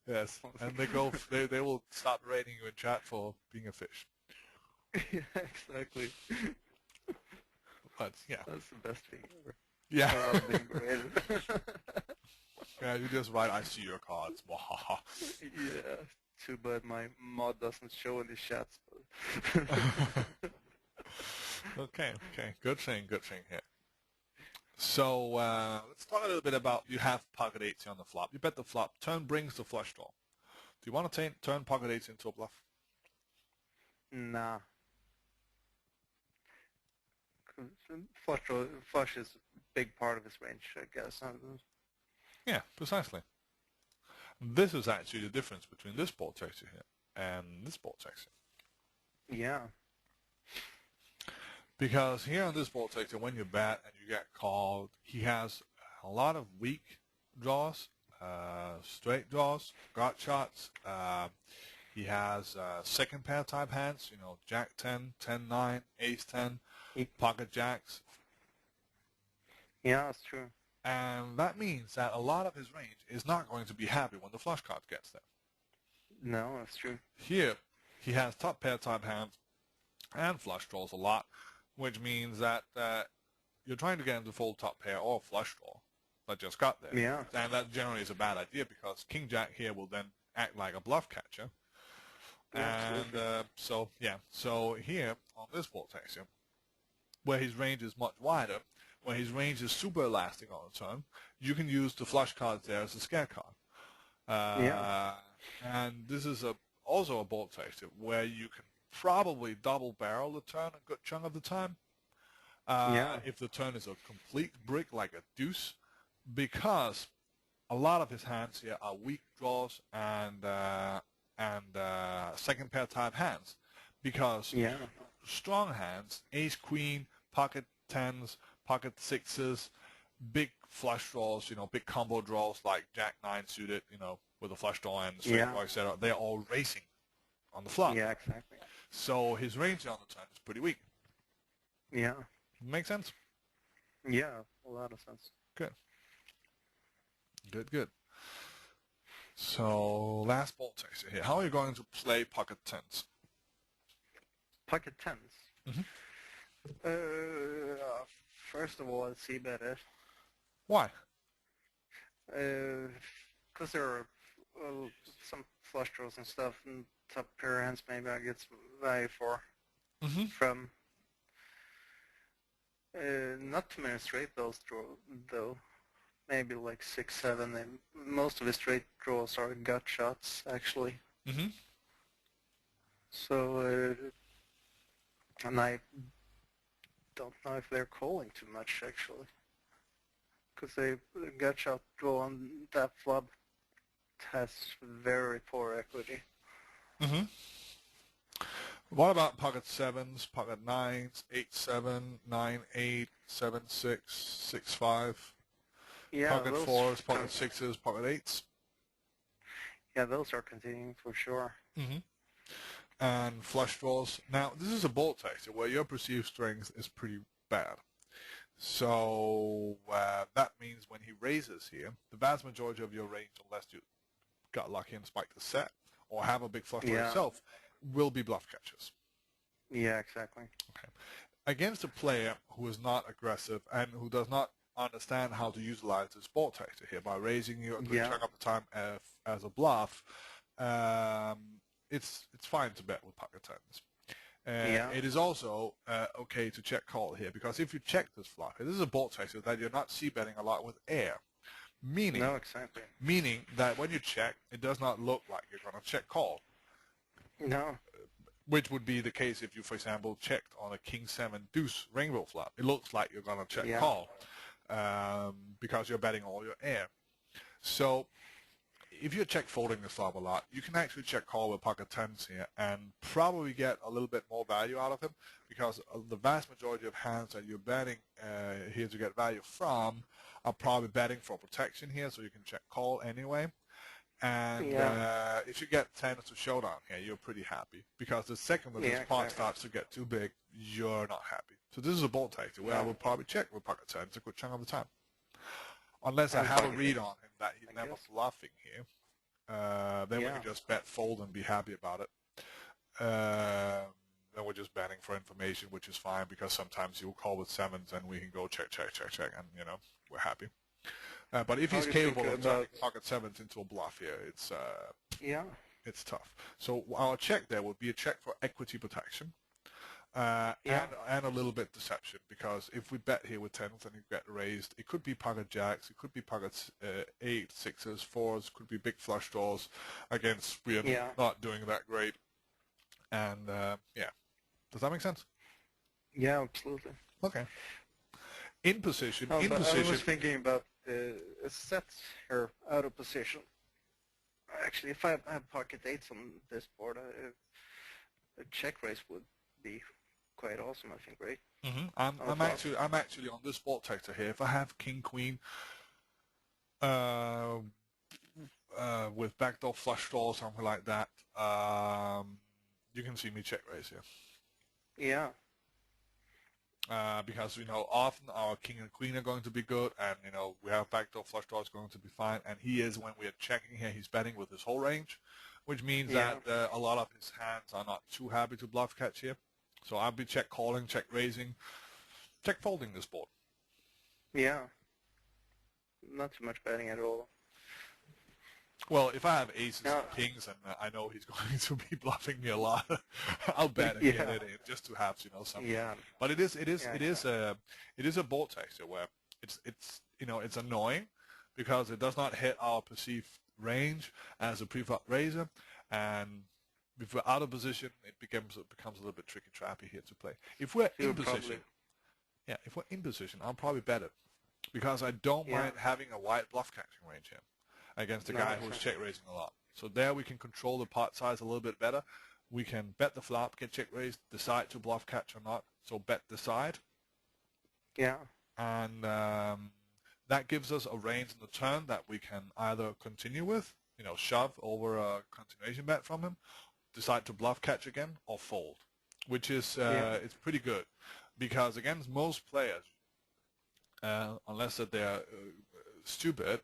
Yes, and they will start rating you in chat for being a fish. Yeah, exactly. But yeah, That's the best thing ever. yeah, I love being graded. yeah. You just write, "I see your cards." Wahaha. Yeah, too bad my mod doesn't show in the chats. Okay, good thing here. So let's talk a little bit about you have pocket eights on the flop. You bet the flop. Turn brings the flush draw. Do you want to turn pocket eights into a bluff? Nah. Flush is a big part of his range, I guess. Yeah, precisely. This is actually the difference between this board texture here and this board texture. Yeah. Because here on this board texture, when you bet and you get called, he has a lot of weak draws, straight draws, gut shots. He has second pair type hands, you know, Jack 10, 10-9, Ace 10, pocket jacks. Yeah, that's true. And that means that a lot of his range is not going to be happy when the flush card gets there. No, that's true. Here, he has top pair type hands and flush draws a lot, which means that you're trying to get him to fold top pair or flush draw that just got there. Yeah. And that generally is a bad idea because King Jack here will then act like a bluff catcher. And so here on this board texture, where his range is much wider, where his range is super elastic on the turn, you can use the flush cards there as a scare card. And this is also a board texture where you can probably double barrel the turn a good chunk of the time. If the turn is a complete brick like a deuce, because a lot of his hands here are weak draws and second pair type hands. Because strong hands, ace queen, pocket tens, pocket sixes, big flush draws, you know, big combo draws like Jack 9 suited, you know, with a flush draw and straight draw, etc. They're all racing on the flop. Yeah, exactly. So his range on the turn is pretty weak. Yeah. Make sense? Yeah, a lot of sense. Good. So last ball texture here. How are you going to play pocket tens? Pocket tens. Mm-hmm. First of all, I'd see bet it. Why? Because there are some flush draws and stuff, and top pair hands maybe I get some value for from. Not too many straight draws though. Maybe like 6, 7. And most of the straight draws are gut shots actually. So, and I don't know if they're calling too much actually, because they gut shot draw on that flop has very poor equity. What about pocket sevens, pocket nines, 8-7, 9-8, 7-6, 6-5? Yeah, pocket fours, pocket sixes, pocket eights. Yeah, those are continuing for sure. And flush draws. Now, this is a bold texture where your perceived strength is pretty bad. So that means when he raises here, the vast majority of your range, unless you got lucky and spiked the set or have a big flush draw yourself, will be bluff catches. Yeah, exactly. Okay. Against a player who is not aggressive and who does not understand how to utilize this board texture here by raising you a good chunk of the time as a bluff, it's fine to bet with pocket tens. It is also okay to check call here, because if you check this flop, this is a board texture that you're not c-betting a lot with air. Meaning that when you check, it does not look like you're going to check call. No. Which would be the case if you, for example, checked on a king 7 deuce rainbow flop. It looks like you're going to check call because you're betting all your air. So if you're check folding this flop a lot, you can actually check call with pocket tens here and probably get a little bit more value out of him, because the vast majority of hands that you're betting here to get value from are probably betting for protection here, so you can check call anyway. And Yeah. if you get 10 to showdown here, you're pretty happy. Because the second that this pot starts to get too big, you're not happy. So this is a bold tactic where I would probably check with pocket 10s a good chunk of the time. Unless I have a read on him that he's never bluffing here. Then we can just bet fold and be happy about it. Then we're just betting for information, which is fine because sometimes you'll call with 7s and we can go check, check, check, check, and we're happy. But if he's capable of turning pocket 7s into a bluff here, it's tough. So our check there would be a check for equity protection. And a little bit deception, because if we bet here with 10s and you get raised, it could be pocket jacks, it could be pocket 8, 6s, 4s, could be big flush draws against we are not doing that great. And does that make sense? Yeah, absolutely. Okay. In position. I was thinking about sets here out of position. Actually, if I have pocket 8s on this board, a check raise would be quite awesome, I think, right? Mm-hmm. I'm actually on this board texture here. If I have king queen with backdoor flush draw or something like that, you can see me check raise here. Yeah. Because often our king and queen are going to be good, and we have backdoor flush draws going to be fine. And he is, when we are checking here, he's betting with his whole range, which means that a lot of his hands are not too happy to bluff catch here. So I'll be check calling, check raising, check folding this board. Yeah. Not too much betting at all. Well, if I have aces and kings and I know he's going to be bluffing me a lot, I'll bet and get it in just to have something. Yeah. But it is a board texture where it's annoying because it does not hit our perceived range as a pre-flop raiser, and if we're out of position, it becomes a little bit tricky trappy here to play. If we're in position, I'll probably bet it because I don't mind having a wide bluff catching range here against a guy who's check raising a lot. So there we can control the pot size a little bit better. We can bet the flop, get check raised, decide to bluff catch or not. So bet decide. Yeah. And that gives us a range in the turn that we can either continue with, shove over a continuation bet from him, decide to bluff catch again, or fold, which is it's pretty good because against most players, unless that they're stupid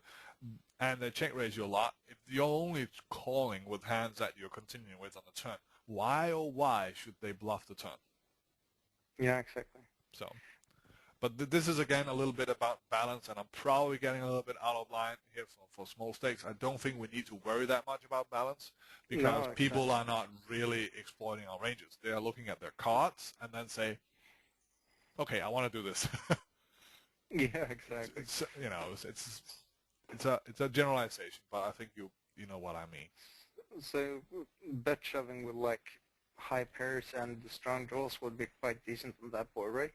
and they check raise you a lot, if you're only calling with hands that you're continuing with on the turn, why should they bluff the turn? Yeah, exactly. So, but this is again a little bit about balance, and I'm probably getting a little bit out of line here for small stakes. I don't think we need to worry that much about balance because people are not really exploiting our ranges. They are looking at their cards and then say, okay, I want to do this. Yeah, exactly. It's a generalization, but I think you know what I mean. So bet shoving with like high pairs and strong draws would be quite decent on that board, right?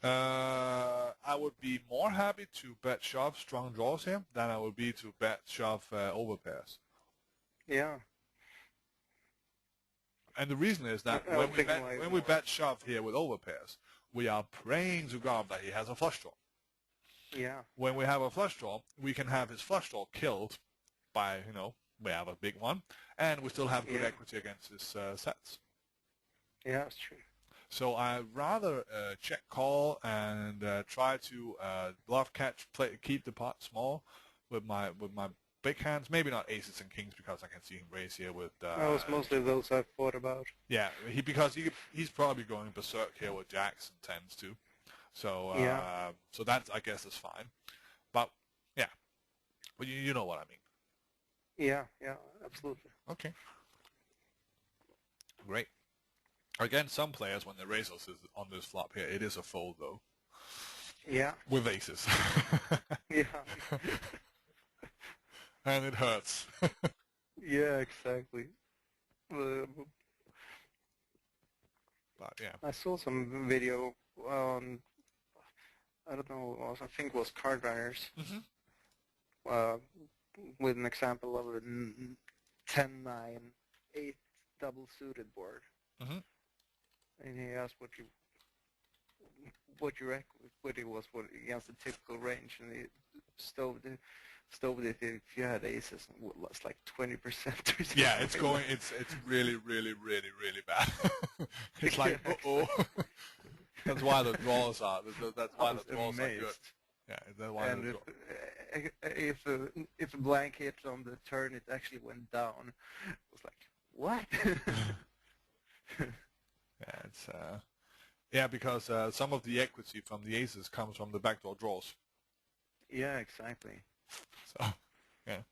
I would be more happy to bet shove strong draws here than I would be to bet shove over pairs. Yeah. And the reason is that when we bet shove here with over pairs, we are praying to God that he has a flush draw. Yeah. When we have a flush draw, we can have his flush draw killed by, we have a big one, and we still have good equity against his sets. Yeah, that's true. So I'd rather check call and try to bluff catch, keep the pot small with my big hands. Maybe not aces and kings because I can see him raise here with. That was mostly those I thought about. Yeah, because he's probably going berserk here with jacks and tens too. So so that's, I guess, is fine. But yeah, but you know what I mean. Yeah, absolutely. Okay. Great. Again, some players, when they raise us on this flop here, it is a fold, though. Yeah. With aces. Yeah. And it hurts. Yeah, exactly. But, yeah. I saw some video on, I don't know, I think it was Card Runners, with an example of a 10-9, 8 double-suited board. And he asked what your equity was against the typical range, and stowed it if you had aces and would lost like 20% or something. Yeah, it's going. It's really, really, really, really bad. It's like, uh-oh. That's why the draws are. That's I why was the draws are good. amazed. Yeah, that's why And the draw. if a blank hit on the turn, it actually went down. It was like, what? Yeah, it's yeah, because some of the equity from the aces comes from the backdoor draws. Yeah, exactly. So, yeah,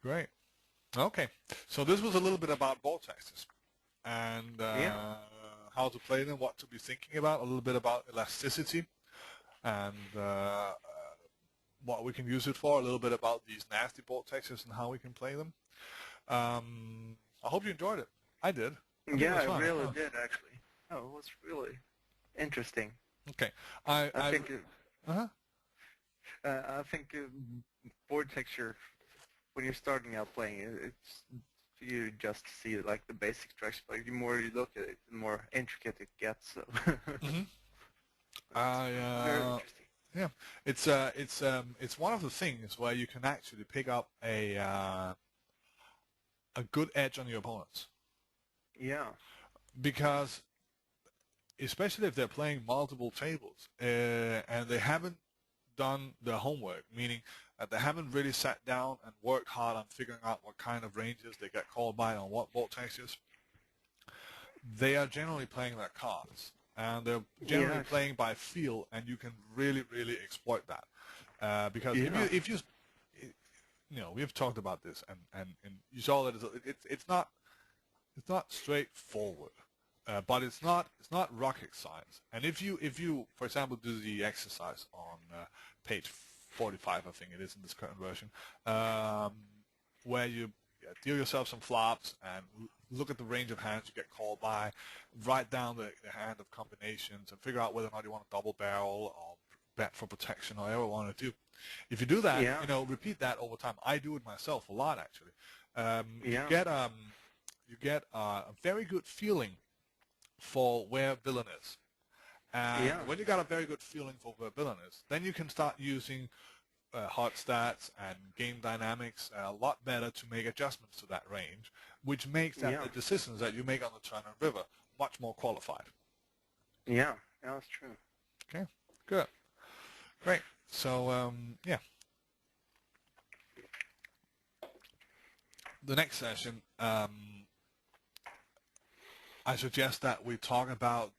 great. Okay, so this was a little bit about vortexes and Yeah. how to play them, what to be thinking about, a little bit about elasticity, and what we can use it for, a little bit about these nasty vortexes and how we can play them. I hope you enjoyed it. I did. I think it Yeah, was I fun. really did actually. Oh, it was really interesting. Okay. I think uh-huh. I think board texture when you're starting out playing it's you just see like the basic structure, but the more you look at it, the more intricate it gets. So Mm-hmm. very interesting. Yeah, it's one of the things where you can actually pick up a good edge on your opponents, Yeah. because especially if they're playing multiple tables and they haven't done their homework, meaning that they haven't really sat down and worked hard on figuring out what kind of ranges they get called by on what vortexes, they are generally playing their cards. And they're generally playing by feel, and you can really, really exploit that. Because if you we've talked about this, and you saw that it's not straightforward, but it's not rocket science. And if you for example do the exercise on page 45, I think it is in this current version, where you deal yourself some flops and look at the range of hands you get called by, write down the hand of combinations, and figure out whether or not you want to double barrel or bet for protection or whatever you want to do. If you do that, repeat that over time. I do it myself a lot, actually. You get a very good feeling for where villain is. And when you got a very good feeling for where villain is, then you can start using hot stats and game dynamics a lot better to make adjustments to that range, which makes the decisions that you make on the turn and river much more qualified. Yeah, that's true. Okay, good. Great. So, yeah. The next session, I suggest that we talk about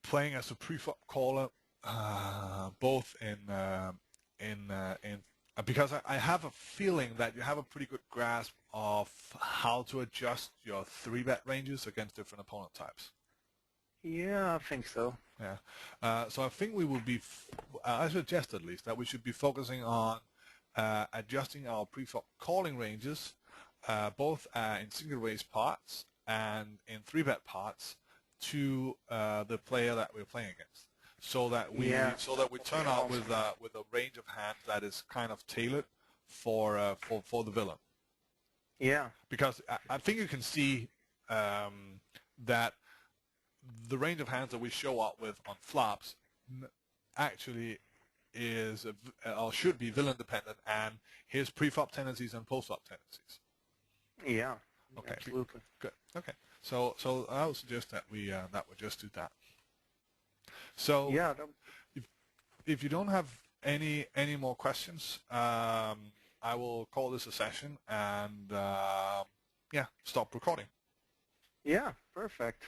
playing as a pre-flop caller, both because I have a feeling that you have a pretty good grasp of how to adjust your 3-bet ranges against different opponent types. Yeah, I think so. Yeah. So I think we will be, I suggest at least, that we should be focusing on adjusting our pre-flop calling ranges, both in single-raise parts and in 3-bet parts, to the player that we're playing against, so that we turn out with a range of hands that is kind of tailored for the villain. Yeah. Because I think you can see that the range of hands that we show up with on flops actually is or should be villain dependent, and his pre-flop tendencies and post-flop tendencies. Yeah. Okay. Absolutely. Good. Okay. So I would suggest that we just do that. So yeah, if you don't have any more questions, I will call this a session and stop recording. Yeah, perfect.